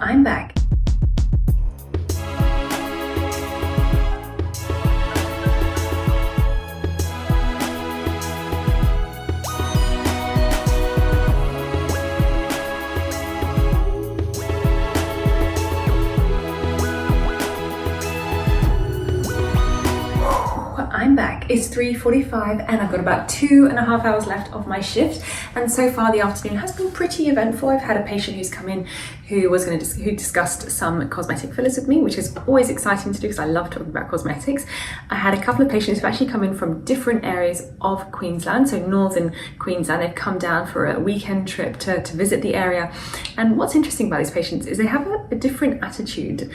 I'm back. I'm back. It's 3:45 and I've got about 2.5 hours left of my shift, and so far the afternoon has been pretty eventful. I've had a patient who's come in who discussed some cosmetic fillers with me, which is always exciting to do because I love talking about cosmetics. I had a couple of patients who've actually come in from different areas of Queensland, so northern Queensland. They've come down for a weekend trip to visit the area, and what's interesting about these patients is they have a different attitude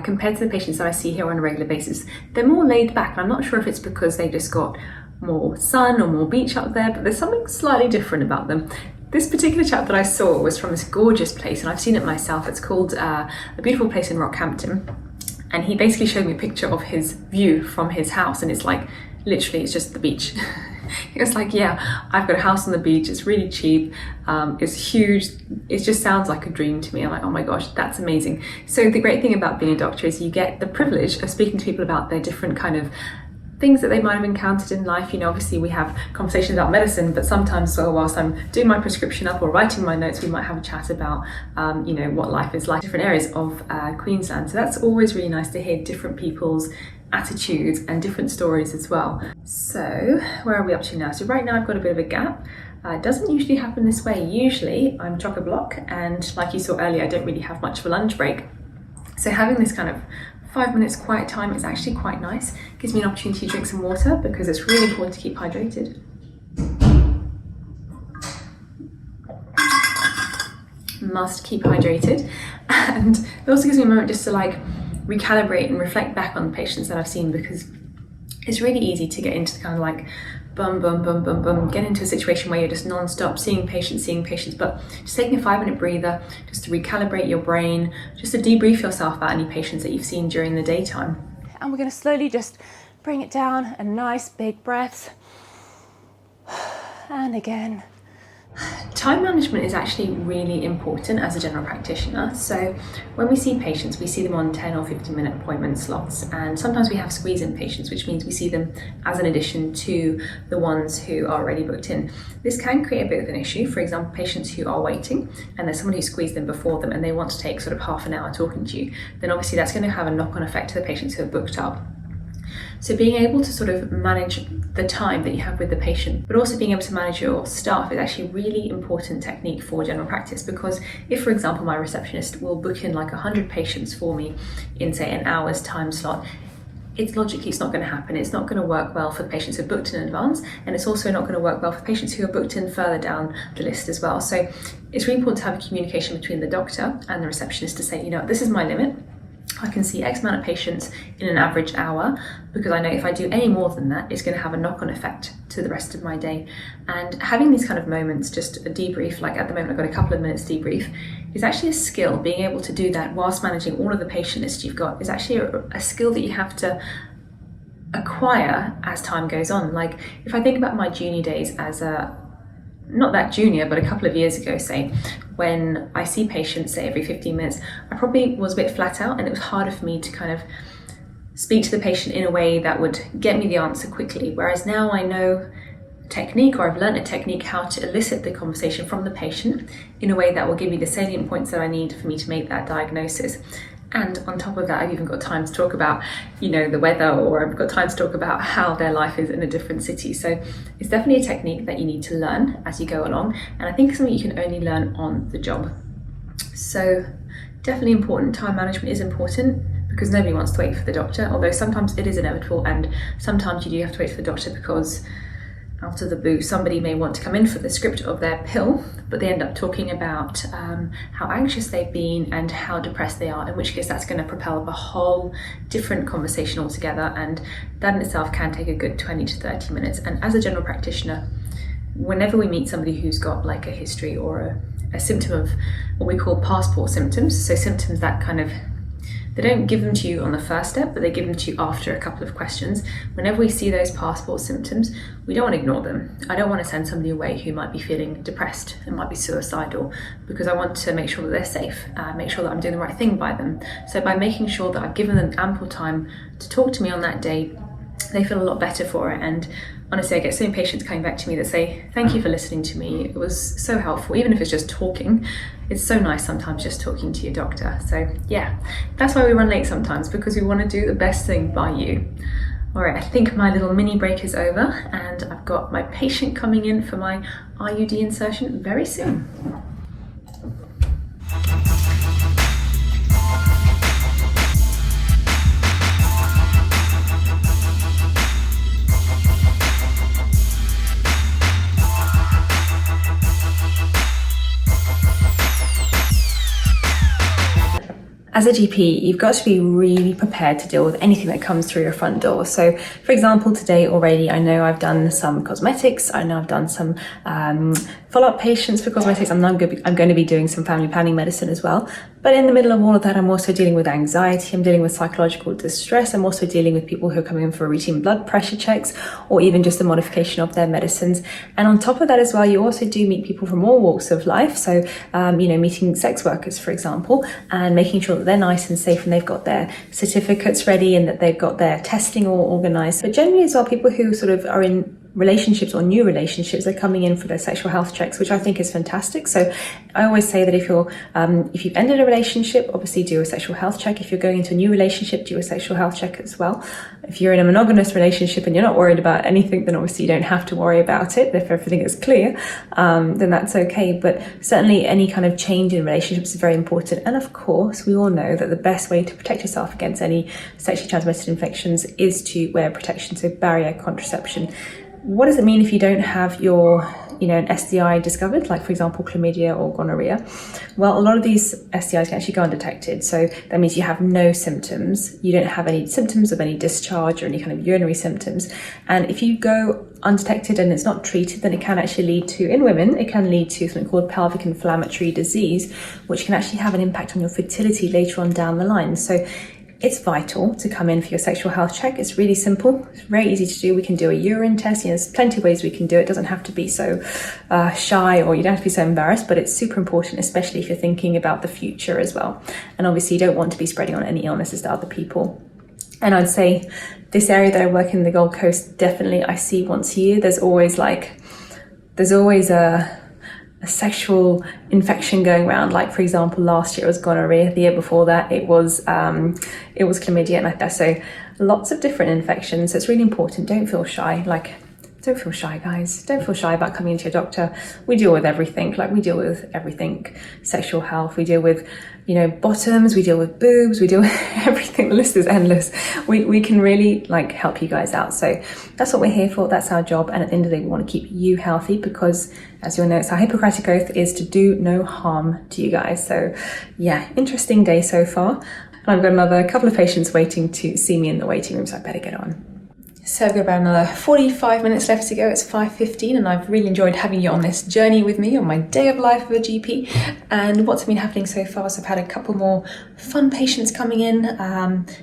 compared to the patients that I see here on a regular basis. They're more laid back, and I'm not sure if it's because they just got more sun or more beach up there, but there's something slightly different about them. This particular chap that I saw was from this gorgeous place, and I've seen it myself. It's called a beautiful place in Rockhampton, and he basically showed me a picture of his view from his house, and it's like literally it's just the beach. He was like, yeah, I've got a house on the beach, it's really cheap, it's huge, it just sounds like a dream to me. I'm like, oh my gosh, that's amazing. So the great thing about being a doctor is you get the privilege of speaking to people about their different kind of things that they might have encountered in life. You know, obviously we have conversations about medicine, but sometimes whilst I'm doing my prescription up or writing my notes, we might have a chat about, you know, what life is like in different areas of Queensland. So that's always really nice to hear different people's attitudes and different stories as well. So where are we up to now? So right now I've got a bit of a gap. It doesn't usually happen this way. Usually I'm chock-a-block, and like you saw earlier, I don't really have much of a lunch break. So having this kind of 5 minutes quiet time is actually quite nice. Gives me an opportunity to drink some water because it's really important to keep hydrated. Must keep hydrated. And it also gives me a moment just to like recalibrate and reflect back on the patients that I've seen, because it's really easy to get into the kind of like get into a situation where you're just non-stop seeing patients, but just taking a 5-minute breather just to recalibrate your brain, just to debrief yourself about any patients that you've seen during the daytime. And we're going to slowly just bring it down, and nice big breaths, and again. Time management is actually really important as a general practitioner. So when we see patients, we see them on 10 or 15-minute appointment slots, and sometimes we have squeeze-in patients, which means we see them as an addition to the ones who are already booked in. This can create a bit of an issue. For example, patients who are waiting and there's someone who squeezed in before them and they want to take sort of half an hour talking to you, then obviously that's going to have a knock-on effect to the patients who are booked up. So being able to sort of manage the time that you have with the patient, but also being able to manage your staff, is actually a really important technique for general practice. Because if, for example, my receptionist will book in like 100 patients for me in, say, an hour's time slot, it's not going to happen. It's not going to work well for the patients who are booked in advance, and it's also not going to work well for patients who are booked in further down the list as well. So it's really important to have a communication between the doctor and the receptionist to say, you know, this is my limit. I can see X amount of patients in an average hour, because I know if I do any more than that, it's going to have a knock-on effect to the rest of my day. And having these kind of moments, just a debrief, like at the moment I've got a couple of minutes debrief, is actually a skill. Being able to do that whilst managing all of the patient list you've got is actually a skill that you have to acquire as time goes on. Like if I think about my junior days as not that junior, but a couple of years ago, say, when I see patients, say, every 15 minutes, I probably was a bit flat out, and it was harder for me to kind of speak to the patient in a way that would get me the answer quickly. Whereas now I know a technique, or I've learned a technique, how to elicit the conversation from the patient in a way that will give me the salient points that I need for me to make that diagnosis. And on top of that, I've even got time to talk about, you know, the weather, or I've got time to talk about how their life is in a different city. So it's definitely a technique that you need to learn as you go along. And I think it's something you can only learn on the job. So definitely important. Time management is important, because nobody wants to wait for the doctor, although sometimes it is inevitable, and sometimes you do have to wait for the doctor because out of the blue somebody may want to come in for the script of their pill, but they end up talking about how anxious they've been and how depressed they are, in which case that's going to propel up a whole different conversation altogether, and that in itself can take a good 20 to 30 minutes. And as a general practitioner, whenever we meet somebody who's got like a history or a symptom of what we call passport symptoms, so symptoms that kind of They don't give them to you on the first step, but they give them to you after a couple of questions. Whenever we see those passport symptoms, we don't want to ignore them. I don't want to send somebody away who might be feeling depressed and might be suicidal, because I want to make sure that they're safe, make sure that I'm doing the right thing by them. So by making sure that I've given them ample time to talk to me on that day, they feel a lot better for it. And honestly, I get so many patients coming back to me that say, thank you for listening to me. It was so helpful, even if it's just talking. It's so nice sometimes just talking to your doctor. So yeah, that's why we run late sometimes, because we want to do the best thing by you. All right, I think my little mini break is over, and I've got my patient coming in for my IUD insertion very soon. As a GP, you've got to be really prepared to deal with anything that comes through your front door. So, for example, today already, I know I've done some cosmetics. I know I've done some follow-up patients for cosmetics. I'm going to be doing some family planning medicine as well. But in the middle of all of that, I'm also dealing with anxiety. I'm dealing with psychological distress. I'm also dealing with people who are coming in for routine blood pressure checks, or even just the modification of their medicines. And on top of that as well, you also do meet people from all walks of life. So, meeting sex workers, for example, and making sure that they're nice and safe and they've got their certificates ready and that they've got their testing all organized. But generally as well, people who sort of are in relationships or new relationships are coming in for their sexual health checks, which I think is fantastic. So I always say that if you've ended a relationship, obviously do a sexual health check. If you're going into a new relationship, do a sexual health check as well. If you're in a monogamous relationship and you're not worried about anything, then obviously you don't have to worry about it. If everything is clear, then that's okay. But certainly any kind of change in relationships is very important. And of course, we all know that the best way to protect yourself against any sexually transmitted infections is to wear protection, so barrier contraception. What does it mean if you don't have your, an STI discovered, like for example, chlamydia or gonorrhea? Well, a lot of these STIs can actually go undetected. So that means you have no symptoms. You don't have any symptoms of any discharge or any kind of urinary symptoms. And if you go undetected and it's not treated, then it can actually lead to, in women, it can lead to something called pelvic inflammatory disease, which can actually have an impact on your fertility later on down the line. So it's vital to come in for your sexual health check. It's really simple. It's very easy to do. We can do a urine test. There's plenty of ways we can do it. It doesn't have to be so shy, or you don't have to be so embarrassed, but it's super important, especially if you're thinking about the future as well. And obviously you don't want to be spreading on any illnesses to other people. And I'd say this area that I work in, the Gold Coast, definitely I see once a year. There's always a sexual infection going around. Like for example, last year it was gonorrhea, the year before that it was chlamydia, and like that. So lots of different infections. So it's really important. Don't feel shy. Don't feel shy, guys. Don't feel shy about coming into your doctor. We deal with everything. We deal with everything. Sexual health. We deal with, bottoms. We deal with boobs. We deal with everything. The list is endless. We can really help you guys out. So that's what we're here for. That's our job. And at the end of the day, we want to keep you healthy because, as you'll know, it's our Hippocratic Oath is to do no harm to you guys. So yeah, interesting day so far. And I've got another couple of patients waiting to see me in the waiting room, so I better get on. So I've got about another 45 minutes left to go. It's 5:15 and I've really enjoyed having you on this journey with me on my day of life of a GP. And what's been happening so far is I've had a couple more fun patients coming in,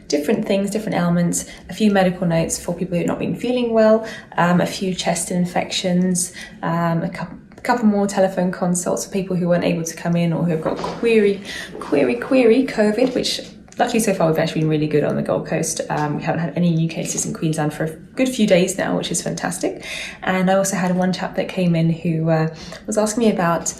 different things, different ailments, a few medical notes for people who've not been feeling well, a few chest infections, a couple more telephone consults for people who weren't able to come in or who have got query COVID, which luckily so far we've actually been really good on the Gold Coast. We haven't had any new cases in Queensland for a good few days now, which is fantastic. And I also had one chap that came in who was asking me about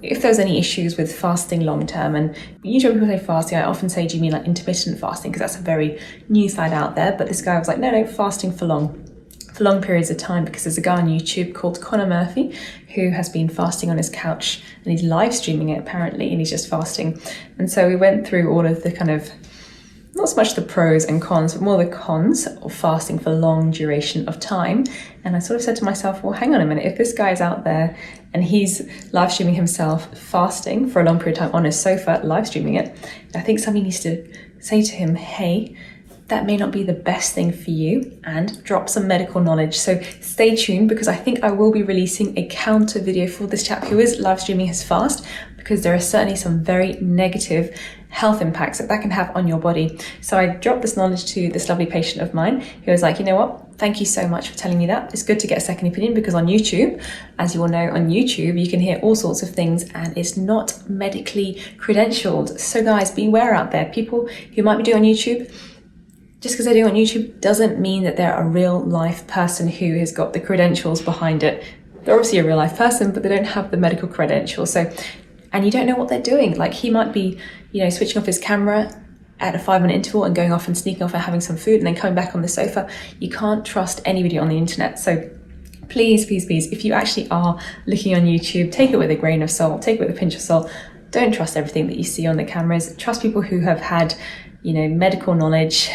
if there's any issues with fasting long term. And usually when people say fasting, I often say, do you mean intermittent fasting? Because that's a very new fad out there. But this guy was like, no, fasting for long periods of time, because there's a guy on YouTube called Connor Murphy who has been fasting on his couch and he's live streaming it apparently, and he's just fasting. And so we went through all of the kind of, not so much the pros and cons, but more the cons of fasting for long duration of time. And I sort of said to myself, well, hang on a minute, if this guy's out there and he's live streaming himself fasting for a long period of time on his sofa, live streaming it, I think somebody needs to say to him, hey, that may not be the best thing for you, and drop some medical knowledge. So stay tuned, because I think I will be releasing a counter video for this chap who is live streaming his fast, because there are certainly some very negative health impacts that can have on your body. So I dropped this knowledge to this lovely patient of mine who was like, you know what? Thank you so much for telling me that. It's good to get a second opinion, because on YouTube, as you all know, on YouTube, you can hear all sorts of things and it's not medically credentialed. So guys, beware out there. People who might be doing on YouTube, just because they're doing on YouTube doesn't mean that they're a real life person who has got the credentials behind it. They're obviously a real life person, but they don't have the medical credentials. So, and you don't know what they're doing. Like, he might be, switching off his camera at a 5-minute interval and going off and sneaking off and having some food and then coming back on the sofa. You can't trust anybody on the internet. So please, please, please, if you actually are looking on YouTube, take it with a grain of salt, take it with a pinch of salt. Don't trust everything that you see on the cameras. Trust people who have had, medical knowledge.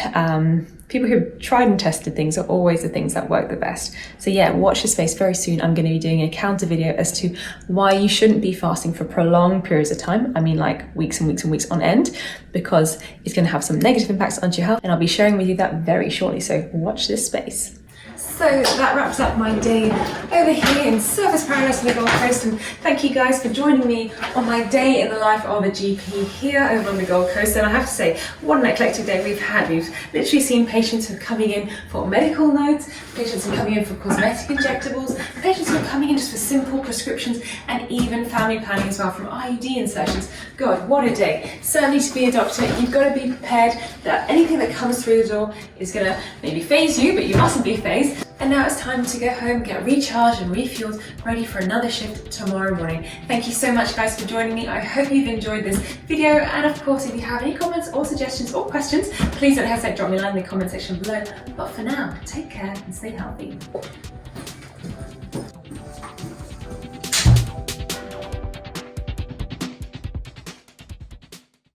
People who've tried and tested things are always the things that work the best. So yeah, watch this space. Very soon I'm going to be doing a counter video as to why you shouldn't be fasting for prolonged periods of time. I mean, like weeks and weeks and weeks on end, because it's going to have some negative impacts onto your health. And I'll be sharing with you that very shortly. So watch this space. So that wraps up my day over here in Service Paradise on the Gold Coast, and thank you guys for joining me on my day in the life of a GP here over on the Gold Coast. And I have to say, what an eclectic day we've had. We've literally seen patients who are coming in for medical notes, patients who are coming in for cosmetic injectables, patients who are coming in just for simple prescriptions, and even family planning as well, from IUD insertions. God, what a day. Certainly, to be a doctor, you've got to be prepared that anything that comes through the door is going to maybe phase you, but you mustn't be phased. And now it's time to go home, get recharged and refueled, ready for another shift tomorrow morning. Thank you so much guys for joining me. I hope you've enjoyed this video. And of course, if you have any comments or suggestions or questions, please don't hesitate to drop me a line in the comment section below. But for now, take care and stay healthy.